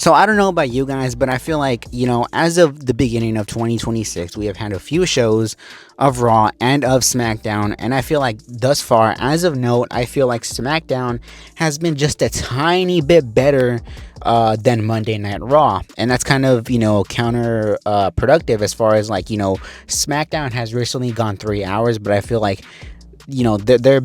So I don't know about you guys, but I feel like, as of the beginning of 2026, we have had a few shows of Raw and of SmackDown. And I feel like thus far, as of note, I feel like SmackDown has been just a tiny bit better than Monday Night Raw. And that's kind of, counter productive as far as like, SmackDown has recently gone 3 hours, but I feel like they're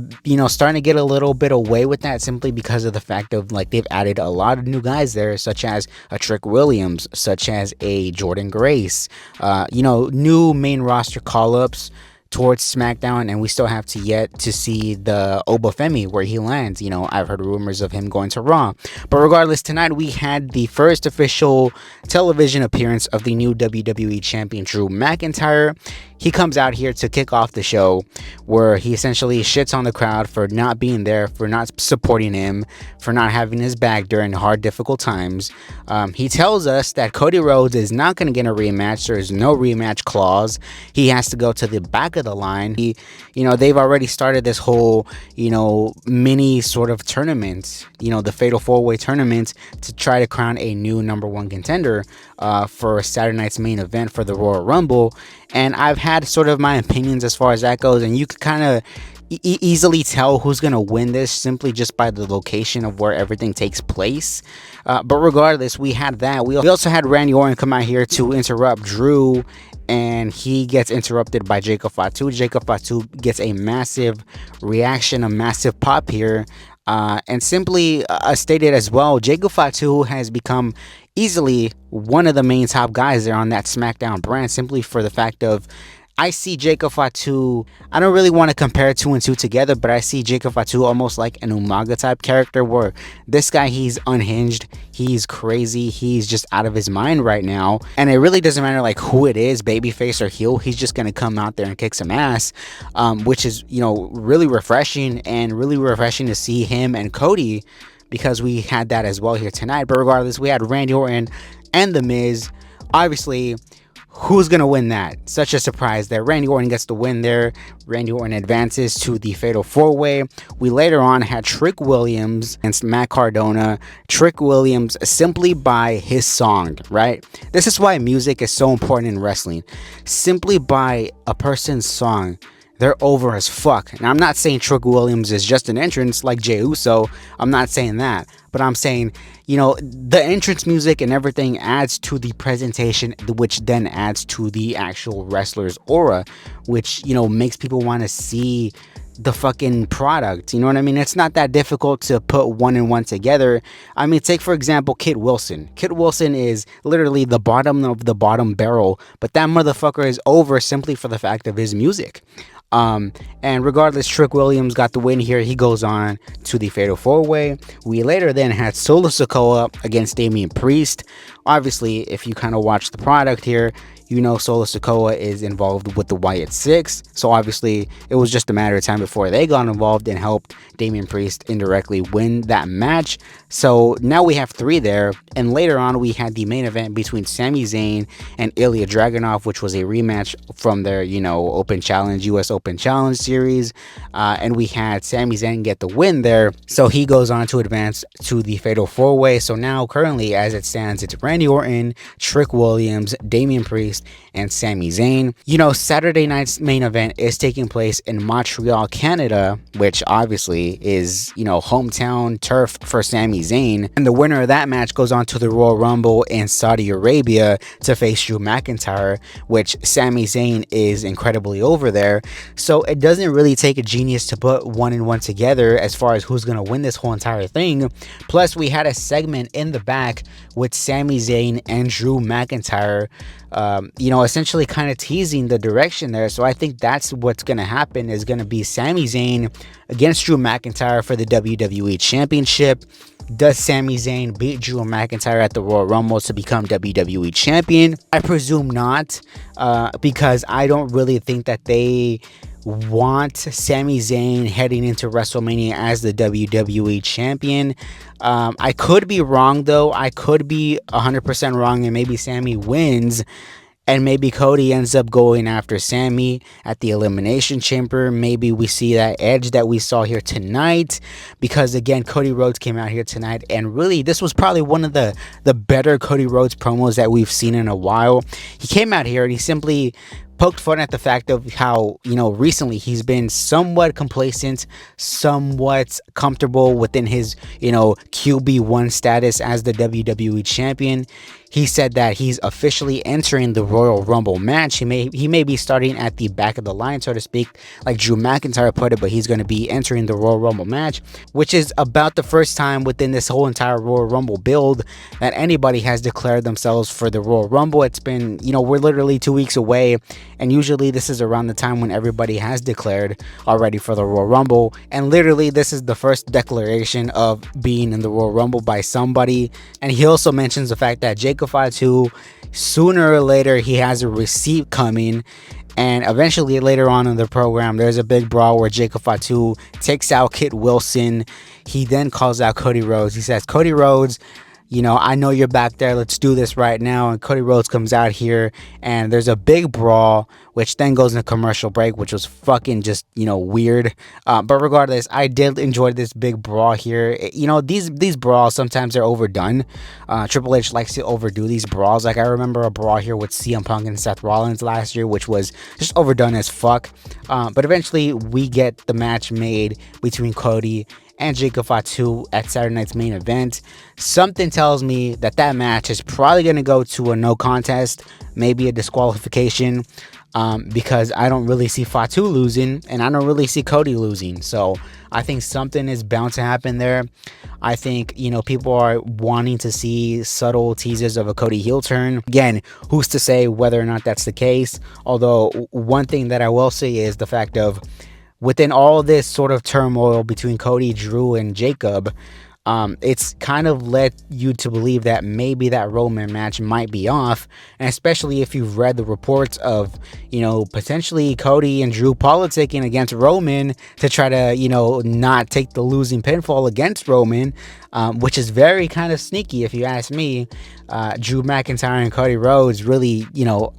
starting to get a little bit away with that simply because of the fact of like they've added a lot of new guys there, such as a Trick Williams, such as a Jordan Grace, new main roster call-ups towards SmackDown, and we still have to yet to see the Obafemi where he lands. I've heard rumors of him going to Raw, but regardless, tonight we had the first official television appearance of the new WWE champion Drew McIntyre. He comes out here to kick off the show where he essentially shits on the crowd for not being there, for not supporting him, for not having his back during hard, difficult times. He tells us that Cody Rhodes is not going to get a rematch. There's no rematch clause. He has to go to the back of the line. They've already started this whole, mini sort of tournament, the Fatal 4-Way tournament to try to crown a new number one contender for Saturday night's main event for the Royal Rumble. And I've had sort of my opinions as far as that goes, and you could kind of easily tell who's going to win this simply just by the location of where everything takes place. But regardless, we had that. We also had Randy Orton come out here to interrupt Drew, and he gets interrupted by Jacob Fatu. Jacob Fatu gets a massive reaction, a massive pop here. And simply stated as well, Jacob Fatu has become easily one of the main top guys there on that SmackDown brand, simply for the fact of I see Jacob Fatu. I don't really want to compare two and two together, but I see Jacob Fatu almost like an Umaga type character where this guy, he's unhinged, he's crazy, he's just out of his mind right now, and it really doesn't matter like who it is, babyface or heel, he's just gonna come out there and kick some ass, which is really refreshing, and really refreshing to see him and Cody, because we had that as well here tonight. But regardless, we had Randy Orton and The Miz. Obviously, who's going to win that? Such a surprise there. Randy Orton gets the win there. Randy Orton advances to the Fatal 4-Way. We later on had Trick Williams and Matt Cardona. Trick Williams simply by his song, right? This is why music is so important in wrestling. Simply by a person's song, they're over as fuck. And I'm not saying Trick Williams is just an entrance like Jey Uso. I'm not saying that. But I'm saying, the entrance music and everything adds to the presentation, which then adds to the actual wrestler's aura, which, makes people want to see the fucking product. You know what I mean? It's not that difficult to put one and one together. I mean, take for example Kid Wilson. Kid Wilson is literally the bottom of the bottom barrel, but that motherfucker is over simply for the fact of his music. And regardless, Trick Williams got the win here. He goes on to the Fatal 4-Way. We later then had Solo Sikoa against Damian Priest. Obviously, if you kind of watch the product here, Solo Sikoa is involved with the Wyatt Six. So obviously, it was just a matter of time before they got involved and helped Damian Priest indirectly win that match. So now we have 3 there. And later on, we had the main event between Sami Zayn and Ilya Dragunov, which was a rematch from their, Open Challenge, US Open Challenge series. And we had Sami Zayn get the win there. So he goes on to advance to the Fatal 4-Way. So now, currently, as it stands, it's Randy Orton, Trick Williams, Damian Priest, and Sami Zayn. Saturday night's main event is taking place in Montreal, Canada, which obviously is, hometown turf for Sami Zayn. And the winner of that match goes on to the Royal Rumble in Saudi Arabia to face Drew McIntyre, which Sami Zayn is incredibly over there. So it doesn't really take a genius to put one and one together as far as who's going to win this whole entire thing. Plus, we had a segment in the back with Sami Zayn and Drew McIntyre, essentially kind of teasing the direction there. So I think that's what's going to happen, is going to be Sami Zayn against Drew McIntyre for the WWE Championship. Does Sami Zayn beat Drew McIntyre at the Royal Rumble to become WWE Champion? I presume not, because I don't really think that they want Sami Zayn heading into WrestleMania as the WWE Champion. I could be wrong, though. I could be 100% wrong, and maybe Sami wins and maybe Cody ends up going after Sammy at the Elimination Chamber. Maybe we see that edge that we saw here tonight, because again, Cody Rhodes came out here tonight, and really this was probably one of the better Cody Rhodes promos that we've seen in a while. He came out here and he simply poked fun at the fact of how, recently he's been somewhat complacent, somewhat comfortable within his, QB1 status as the WWE champion. He said that he's officially entering the Royal Rumble match. He may be starting at the back of the line, so to speak, like Drew McIntyre put it, but he's going to be entering the Royal Rumble match, which is about the first time within this whole entire Royal Rumble build that anybody has declared themselves for the Royal Rumble. It's been, we're literally 2 weeks away, and usually this is around the time when everybody has declared already for the Royal Rumble, and literally this is the first declaration of being in the Royal Rumble by somebody. And he also mentions the fact that Fatu, sooner or later he has a receipt coming, and eventually later on in the program there's a big brawl where Jacob Fatu takes out Kit Wilson. He then calls out Cody Rhodes. He says, Cody Rhodes, I know you're back there, let's do this right now. And Cody Rhodes comes out here and there's a big brawl, which then goes into commercial break, which was fucking just, weird. But regardless, I did enjoy this big brawl here. These brawls, sometimes they're overdone. Triple H likes to overdo these brawls. Like, I remember a brawl here with CM Punk and Seth Rollins last year, which was just overdone as fuck. But eventually we get the match made between Cody and Jacob Fatu at Saturday night's main event. Something tells me that match is probably going to go to a no contest, maybe a disqualification, because I don't really see Fatu losing, and I don't really see Cody losing. So I think something is bound to happen there. I think, people are wanting to see subtle teasers of a Cody heel turn. Again, who's to say whether or not that's the case? Although, one thing that I will say is the fact of, within all this sort of turmoil between Cody, Drew, and Jacob, it's kind of led you to believe that maybe that Roman match might be off. And especially if you've read the reports of, potentially Cody and Drew politicking against Roman to try to, not take the losing pinfall against Roman, which is very kind of sneaky if you ask me. Drew McIntyre and Cody Rhodes really,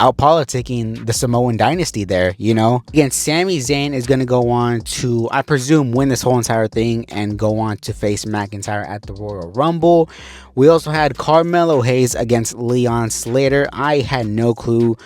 out politicking the Samoan dynasty there, Again, Sami Zayn is going to go on to, I presume, win this whole entire thing and go on to face McIntyre at the Royal Rumble. We also had Carmelo Hayes against Leon Slater. I had no clue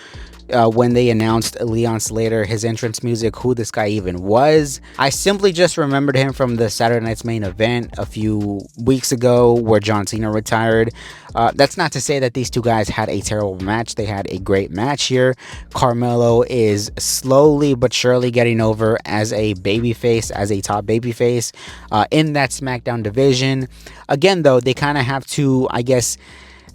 when they announced Leon Slater, his entrance music, who this guy even was. I simply just remembered him from the Saturday night's main event a few weeks ago where John Cena retired. That's not to say that these two guys had a terrible match. They had a great match here. Carmelo is slowly but surely getting over as a babyface, as a top babyface in that SmackDown division. Again, though, they kind of have to, I guess,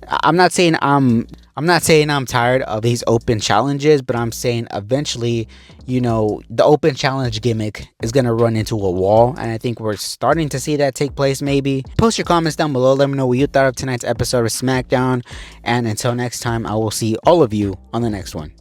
I'm not saying I'm tired of these open challenges, but I'm saying eventually, the open challenge gimmick is going to run into a wall, and I think we're starting to see that take place maybe. Post your comments down below. Let me know what you thought of tonight's episode of SmackDown, and until next time, I will see all of you on the next one.